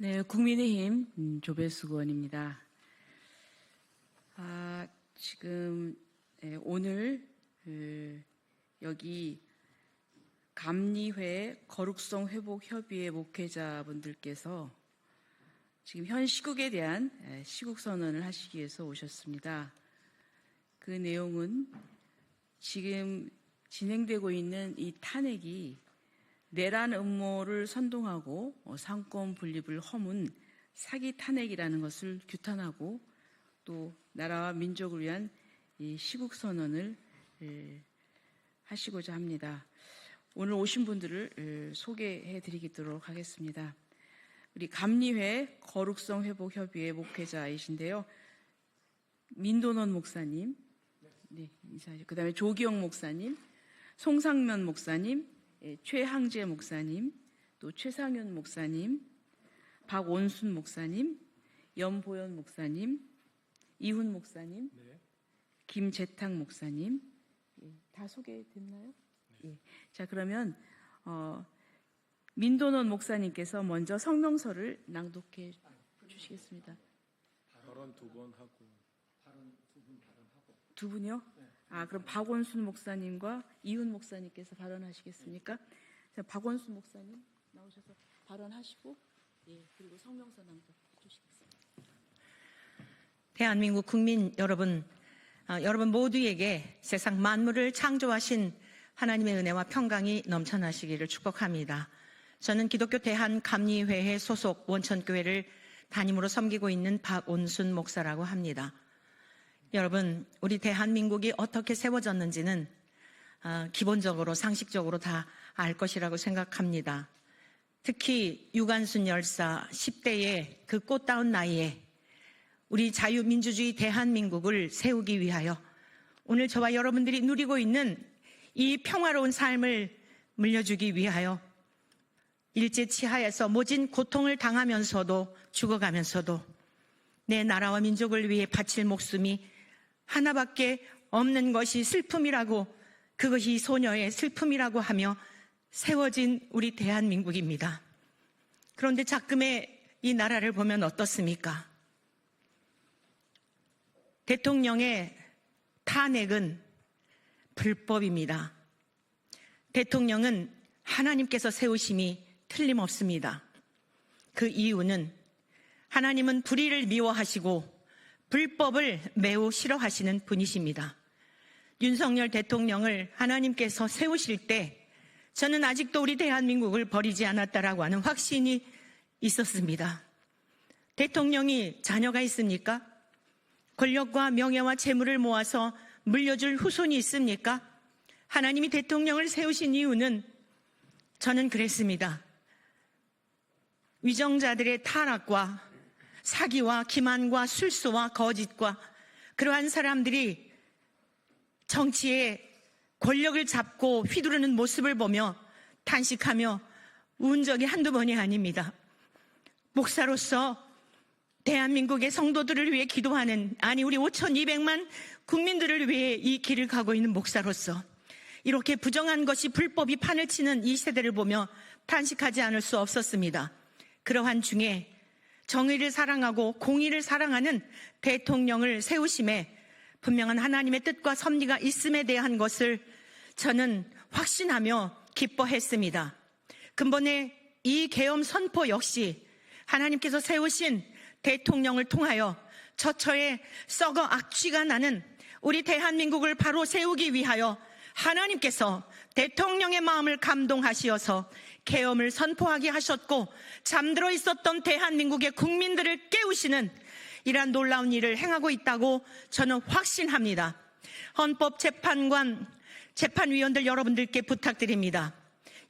네, 국민의힘 조배수 의원입니다. 지금 오늘 여기 감리회 거룩성 회복 협의회 목회자분들께서 지금 현 시국에 대한 시국 선언을 하시기 위해서 오셨습니다. 그 내용은 지금 진행되고 있는 이 탄핵이 내란 음모를 선동하고 상권 분립을 허문 사기 탄핵이라는 것을 규탄하고 또 나라와 민족을 위한 이 시국 선언을 하시고자 합니다. 오늘 오신 분들을 소개해 드리도록 하겠습니다. 우리 감리회 거룩성 회복 협의회 목회자이신데요. 민도원 목사님, 네, 인사하시죠. 그다음에 조기영 목사님, 송상면 목사님, 최항재 목사님, 또 최상윤 목사님, 박원순 목사님, 염보연 목사님, 이훈 목사님, 김재탁 목사님, 다 소개됐나요? 네. 자, 그러면 민도원 목사님께서 먼저 성명서를 낭독해 주시겠습니다. 발언 두 번 하고. 두 분이요? 그럼 박원순 목사님과 이훈 목사님께서 발언하시겠습니까? 자, 박원순 목사님 나오셔서 발언하시고, 그리고 성명서 낭독해 주시겠습니다. 대한민국 국민 여러분, 여러분 모두에게 세상 만물을 창조하신 하나님의 은혜와 평강이 넘쳐나시기를 축복합니다. 저는 기독교 대한감리회의 소속 원천교회를 담임으로 섬기고 있는 박원순 목사라고 합니다. 여러분, 우리 대한민국이 어떻게 세워졌는지는 기본적으로 상식적으로 다 알 것이라고 생각합니다. 특히 유관순 열사 10대의 그 꽃다운 나이에 우리 자유민주주의 대한민국을 세우기 위하여 오늘 저와 여러분들이 누리고 있는 이 평화로운 삶을 물려주기 위하여 일제치하에서 모진 고통을 당하면서도 죽어가면서도 내 나라와 민족을 위해 바칠 목숨이 하나밖에 없는 것이 슬픔이라고, 그것이 소녀의 슬픔이라고 하며 세워진 우리 대한민국입니다. 그런데 자금의 이 나라를 보면 어떻습니까? 대통령의 탄핵은 불법입니다. 대통령은 하나님께서 세우심이 틀림없습니다. 그 이유는 하나님은 불의를 미워하시고 불법을 매우 싫어하시는 분이십니다. 윤석열 대통령을 하나님께서 세우실 때 저는 아직도 우리 대한민국을 버리지 않았다라고 하는 확신이 있었습니다. 대통령이 자녀가 있습니까? 권력과 명예와 재물을 모아서 물려줄 후손이 있습니까? 하나님이 대통령을 세우신 이유는 저는 그랬습니다. 위정자들의 타락과 사기와 기만과 술수와 거짓과 그러한 사람들이 정치에 권력을 잡고 휘두르는 모습을 보며 탄식하며 운 적이 한두 번이 아닙니다. 목사로서 대한민국의 성도들을 위해 기도하는, 우리 5,200만 국민들을 위해 이 길을 가고 있는 목사로서 이렇게 부정한 것이 불법이 판을 치는 이 세대를 보며 탄식하지 않을 수 없었습니다. 그러한 중에 정의를 사랑하고 공의를 사랑하는 대통령을 세우심에 분명한 하나님의 뜻과 섭리가 있음에 대한 것을 저는 확신하며 기뻐했습니다. 근본에 이 계엄 선포 역시 하나님께서 세우신 대통령을 통하여 처처에 썩어 악취가 나는 우리 대한민국을 바로 세우기 위하여 하나님께서 대통령의 마음을 감동하시어서 계엄을 선포하게 하셨고 잠들어 있었던 대한민국의 국민들을 깨우시는 이러한 놀라운 일을 행하고 있다고 저는 확신합니다. 헌법재판관, 재판위원들 여러분들께 부탁드립니다.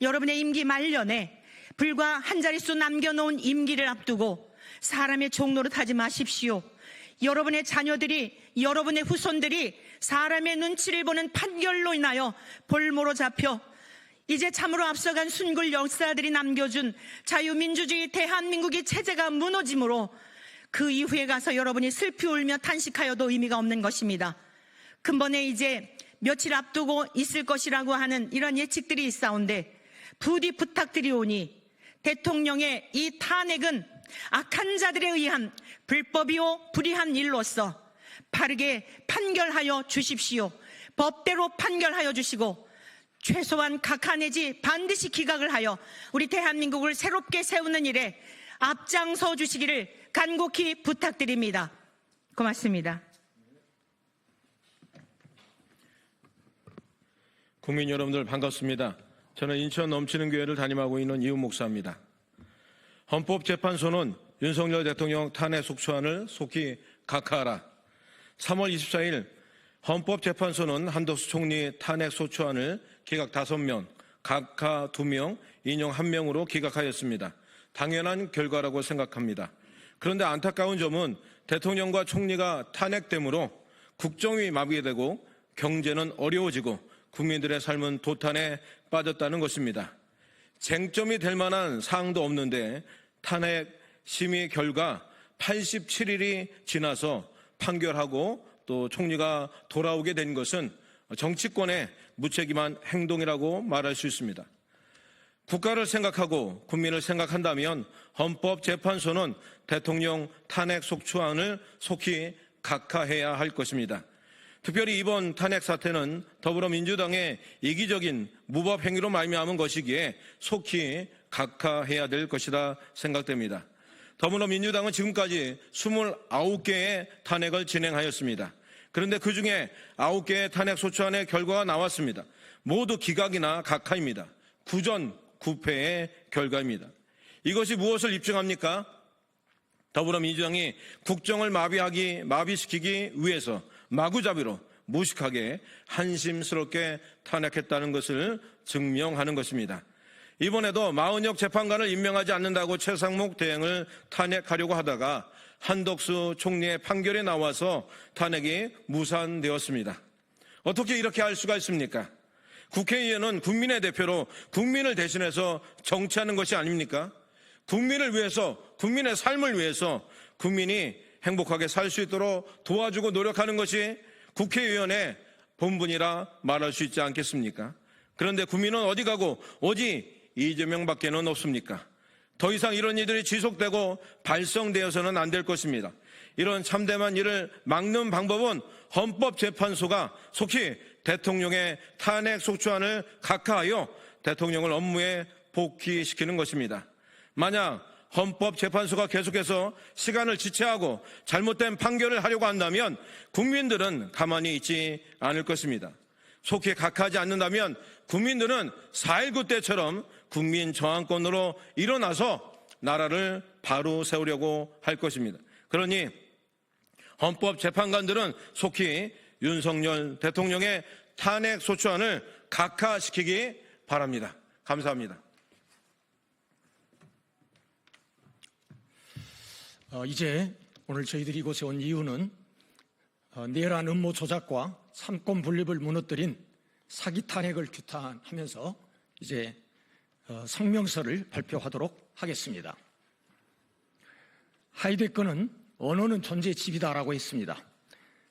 여러분의 임기 말년에 불과 한 자릿수 남겨놓은 임기를 앞두고 사람의 종노릇하지 마십시오. 여러분의 자녀들이, 여러분의 후손들이 사람의 눈치를 보는 판결로 인하여 볼모로 잡혀 이제 참으로 앞서간 순굴 역사들이 남겨준 자유민주주의 대한민국의 체제가 무너짐으로 그 이후에 가서 여러분이 슬피 울며 탄식하여도 의미가 없는 것입니다. 근본에 이제 며칠 앞두고 있을 것이라고 하는 이런 예측들이 있사온데 부디 부탁드리오니 대통령의 이 탄핵은 악한 자들에 의한 불법이요 불의한 일로서 바르게 판결하여 주십시오. 법대로 판결하여 주시고 최소한 각하 내지 반드시 기각을 하여 우리 대한민국을 새롭게 세우는 일에 앞장서 주시기를 간곡히 부탁드립니다. 고맙습니다. 국민 여러분들 반갑습니다. 저는 인천 넘치는 교회를 담임하고 있는 이훈 목사입니다. 헌법재판소는 윤석열 대통령 탄핵 속초안을 속히 각하하라. 3월 24일 헌법재판소는 한덕수 총리 탄핵 소추안을 기각 5명, 각하 2명, 인용 1명으로 기각하였습니다. 당연한 결과라고 생각합니다. 그런데 안타까운 점은 대통령과 총리가 탄핵됨으로 국정이 마비되고 경제는 어려워지고 국민들의 삶은 도탄에 빠졌다는 것입니다. 쟁점이 될 만한 사항도 없는데 탄핵 심의 결과 87일이 지나서 판결하고 또 총리가 돌아오게 된 것은 정치권의 무책임한 행동이라고 말할 수 있습니다. 국가를 생각하고 국민을 생각한다면 헌법재판소는 대통령 탄핵 속초안을 속히 각하해야 할 것입니다. 특별히 이번 탄핵 사태는 더불어민주당의 이기적인 무법 행위로 말미암은 것이기에 속히 각하해야 될 것이라 생각됩니다. 더불어민주당은 지금까지 29개의 탄핵을 진행하였습니다. 그런데 그중에 9개의 탄핵 소추안의 결과가 나왔습니다. 모두 기각이나 각하입니다. 구전구패의 결과입니다. 이것이 무엇을 입증합니까? 더불어민주당이 국정을 마비시키기 위해서 마구잡이로 무식하게 한심스럽게 탄핵했다는 것을 증명하는 것입니다. 이번에도 마은혁 재판관을 임명하지 않는다고 최상목 대행을 탄핵하려고 하다가 한덕수 총리의 판결이 나와서 탄핵이 무산되었습니다. 어떻게 이렇게 할 수가 있습니까? 국회의원은 국민의 대표로 국민을 대신해서 정치하는 것이 아닙니까? 국민을 위해서, 국민의 삶을 위해서 국민이 행복하게 살 수 있도록 도와주고 노력하는 것이 국회의원의 본분이라 말할 수 있지 않겠습니까? 그런데 국민은 어디 가고 오직 이재명밖에는 없습니까? 더 이상 이런 일들이 지속되고 발생되어서는 안 될 것입니다. 이런 참담한 일을 막는 방법은 헌법재판소가 속히 대통령의 탄핵 속추안을 각하하여 대통령을 업무에 복귀시키는 것입니다. 만약 헌법재판소가 계속해서 시간을 지체하고 잘못된 판결을 하려고 한다면 국민들은 가만히 있지 않을 것입니다. 속히 각하하지 않는다면 국민들은 4.19 때처럼 국민 저항권으로 일어나서 나라를 바로 세우려고 할 것입니다. 그러니 헌법재판관들은 속히 윤석열 대통령의 탄핵 소추안을 각하시키기 바랍니다. 감사합니다. 이제 오늘 저희들이 이곳에 온 이유는 내란 음모 조작과 삼권 분립을 무너뜨린 사기 탄핵을 규탄하면서 이제 성명서를 발표하도록 하겠습니다. 하이데거는 언어는 존재의 집이다라고 했습니다.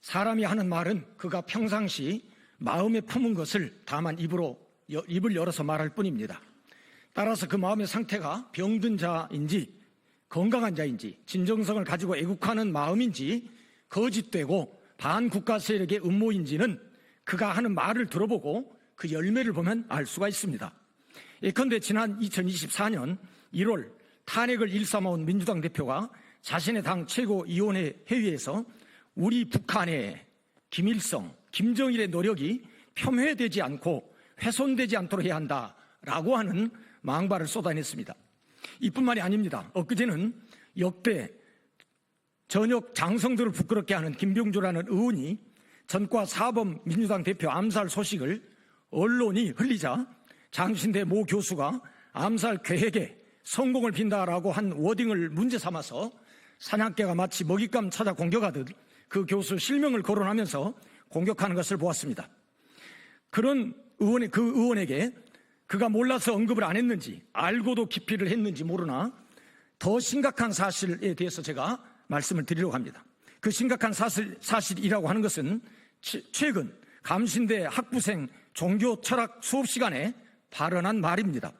사람이 하는 말은 그가 평상시 마음에 품은 것을 다만 입을 열어서 말할 뿐입니다. 따라서 그 마음의 상태가 병든 자인지 건강한 자인지 진정성을 가지고 애국하는 마음인지 거짓되고 반국가 세력의 음모인지는 그가 하는 말을 들어보고 그 열매를 보면 알 수가 있습니다. 예컨대 지난 2024년 1월 탄핵을 일삼아온 민주당 대표가 자신의 당 최고위원회 회의에서 우리 북한의 김일성, 김정일의 노력이 폄훼되지 않고 훼손되지 않도록 해야 한다라고 하는 망발을 쏟아냈습니다. 이뿐만이 아닙니다. 엊그제는 역대 전역 장성들을 부끄럽게 하는 김병주라는 의원이 전과 사범 민주당 대표 암살 소식을 언론이 흘리자 장신대 모 교수가 암살 계획에 성공을 빈다라고 한 워딩을 문제 삼아서 사냥개가 마치 먹잇감 찾아 공격하듯 그 교수 실명을 거론하면서 공격하는 것을 보았습니다. 그런 그 의원에게 그가 몰라서 언급을 안 했는지 알고도 기피를 했는지 모르나 더 심각한 사실에 대해서 제가 말씀을 드리려고 합니다. 그 심각한 사실이라고 하는 것은 최근 감신대 학부생 종교 철학 수업 시간에 발언한 말입니다.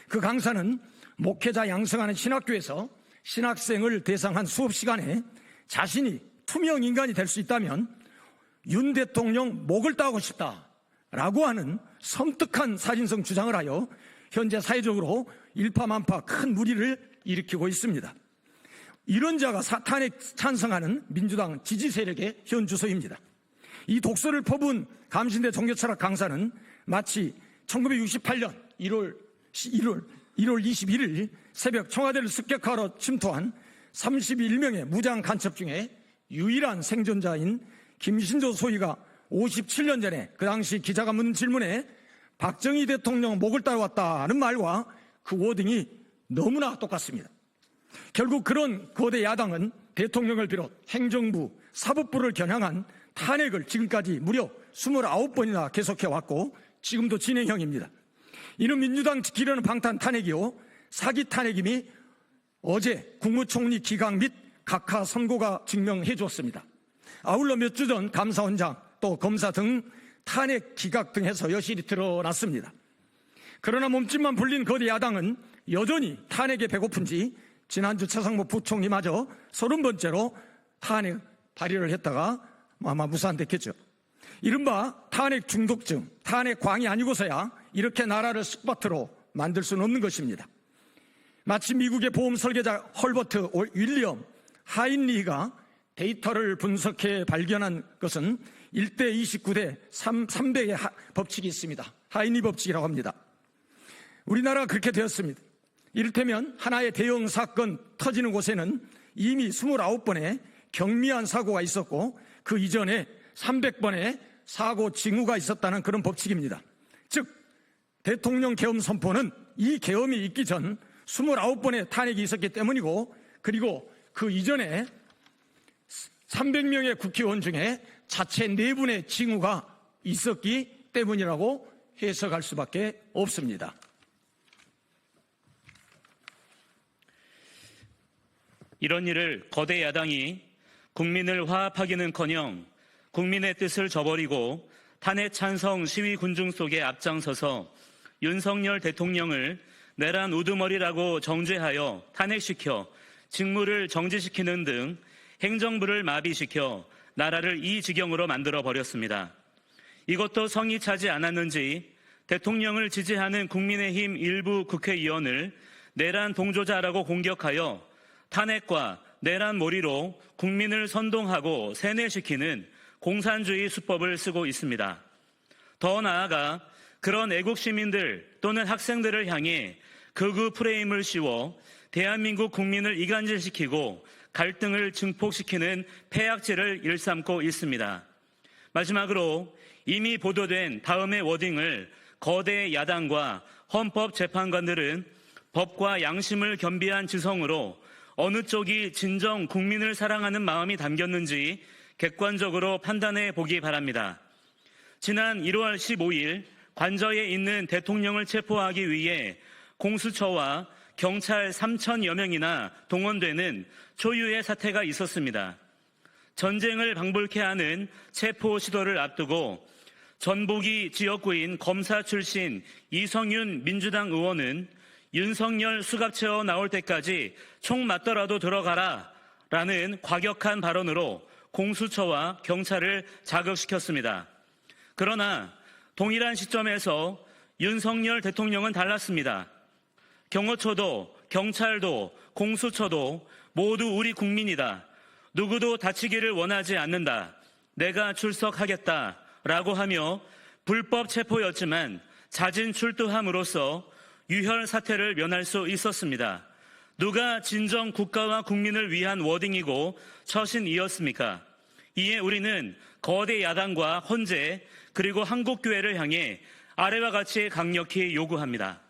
그 강사는 목회자 양성하는 신학교에서 신학생을 대상한 수업 시간에 자신이 투명 인간이 될 수 있다면 윤 대통령 목을 따고 싶다라고 하는 섬뜩한 사진성 주장을 하여 현재 사회적으로 일파만파 큰 물의를 일으키고 있습니다. 이런 자가 탄핵 찬성하는 민주당 지지 세력의 현 주소입니다. 이 독서를 퍼부은 감신대 종교철학 강사는 마치 1968년 1월 21일 새벽 청와대를 습격하러 침투한 31명의 무장 간첩 중에 유일한 생존자인 김신조 소위가 57년 전에 그 당시 기자가 묻는 질문에 박정희 대통령 목을 따라왔다는 말과 그 워딩이 너무나 똑같습니다. 결국 그런 거대 야당은 대통령을 비롯 행정부, 사법부를 겨냥한 탄핵을 지금까지 무려 29번이나 계속해왔고 지금도 진행형입니다. 이는 민주당 지키려는 방탄 탄핵이요 사기 탄핵임이 어제 국무총리 기각 및 각하 선고가 증명해 주었습니다. 아울러 몇 주 전 감사원장 또 검사 등 탄핵 기각 등 해서 여실히 드러났습니다. 그러나 몸집만 불린 거대 야당은 여전히 탄핵에 배고픈지 지난주 최상무 부총리마저 30번째로 탄핵 발의를 했다가 아마 무산됐겠죠. 이른바 탄핵 중독증, 탄핵 광이 아니고서야 이렇게 나라를 쑥밭으로 만들 수는 없는 것입니다. 마치 미국의 보험 설계자 헐버트 윌리엄 하인리히가 데이터를 분석해 발견한 것은 1대 29대 300의 법칙이 있습니다. 하인리 법칙이라고 합니다. 우리나라가 그렇게 되었습니다. 이를테면 하나의 대형 사건 터지는 곳에는 이미 29번의 경미한 사고가 있었고 그 이전에 300번의 사고 징후가 있었다는 그런 법칙입니다. 즉 대통령 계엄 선포는 이 계엄이 있기 전 29번의 탄핵이 있었기 때문이고 그리고 그 이전에 300명의 국회의원 중에 자체 4분의 징후가 있었기 때문이라고 해석할 수밖에 없습니다. 이런 일을 거대 야당이 국민을 화합하기는커녕 국민의 뜻을 저버리고 탄핵 찬성 시위 군중 속에 앞장서서 윤석열 대통령을 내란 우두머리라고 정죄하여 탄핵시켜 직무를 정지시키는 등 행정부를 마비시켜 나라를 이 지경으로 만들어버렸습니다. 이것도 성이 차지 않았는지 대통령을 지지하는 국민의힘 일부 국회의원을 내란 동조자라고 공격하여 탄핵과 내란 몰이로 국민을 선동하고 세뇌시키는 공산주의 수법을 쓰고 있습니다. 더 나아가 그런 애국 시민들 또는 학생들을 향해 극우 프레임을 씌워 대한민국 국민을 이간질시키고 갈등을 증폭시키는 폐악질을 일삼고 있습니다. 마지막으로 이미 보도된 다음의 워딩을 거대 야당과 헌법재판관들은 법과 양심을 겸비한 지성으로 어느 쪽이 진정 국민을 사랑하는 마음이 담겼는지 객관적으로 판단해 보기 바랍니다. 지난 1월 15일 관저에 있는 대통령을 체포하기 위해 공수처와 경찰 3,000여 명이나 동원되는 초유의 사태가 있었습니다. 전쟁을 방불케 하는 체포 시도를 앞두고 전북이 지역구인 검사 출신 이성윤 민주당 의원은 윤석열 수갑 채워 나올 때까지 총 맞더라도 들어가라 라는 과격한 발언으로 공수처와 경찰을 자극시켰습니다. 그러나 동일한 시점에서 윤석열 대통령은 달랐습니다. 경호처도 경찰도 공수처도 모두 우리 국민이다. 누구도 다치기를 원하지 않는다. 내가 출석하겠다 라고 하며 불법 체포였지만 자진 출두함으로써 유혈 사태를 면할 수 있었습니다. 누가 진정 국가와 국민을 위한 워딩이고 처신이었습니까? 이에 우리는 거대 야당과 헌재 그리고 한국교회를 향해 아래와 같이 강력히 요구합니다.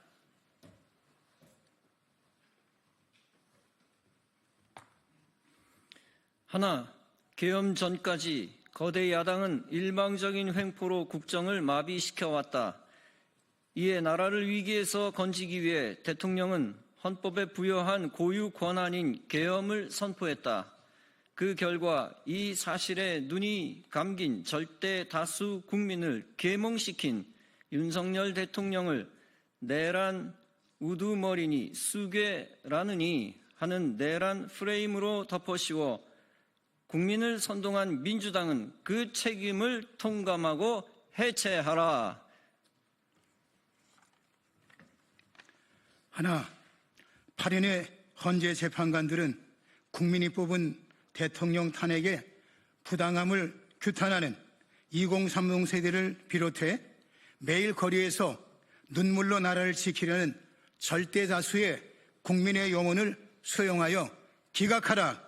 하나, 계엄 전까지 거대 야당은 일방적인 횡포로 국정을 마비시켜왔다. 이에 나라를 위기에서 건지기 위해 대통령은 헌법에 부여한 고유 권한인 계엄을 선포했다. 그 결과 이 사실에 눈이 감긴 절대 다수 국민을 계몽시킨 윤석열 대통령을 내란 우두머리니 수괴라느니 하는 내란 프레임으로 덮어씌워 국민을 선동한 민주당은 그 책임을 통감하고 해체하라. 하나, 8인의 헌재 재판관들은 국민이 뽑은 대통령 탄핵의 부당함을 규탄하는 2030 세대를 비롯해 매일 거리에서 눈물로 나라를 지키려는 절대 다수의 국민의 영혼을 수용하여 기각하라.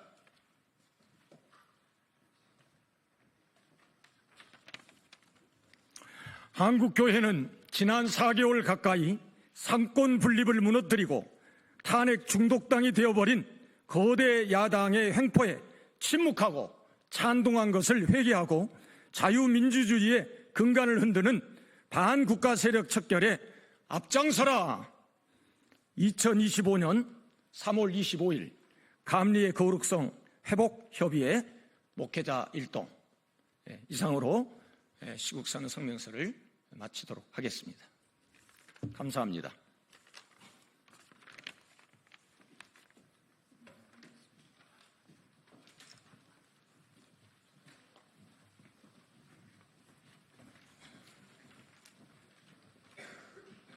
한국교회는 지난 4개월 가까이 삼권 분립을 무너뜨리고 탄핵 중독당이 되어버린 거대 야당의 횡포에 침묵하고 찬동한 것을 회개하고 자유민주주의의 근간을 흔드는 반국가 세력 척결에 앞장서라. 2025년 3월 25일 감리의 거룩성 회복협의회 목회자 일동, 이상으로 시국선언 성명서를 마치도록 하겠습니다. 감사합니다.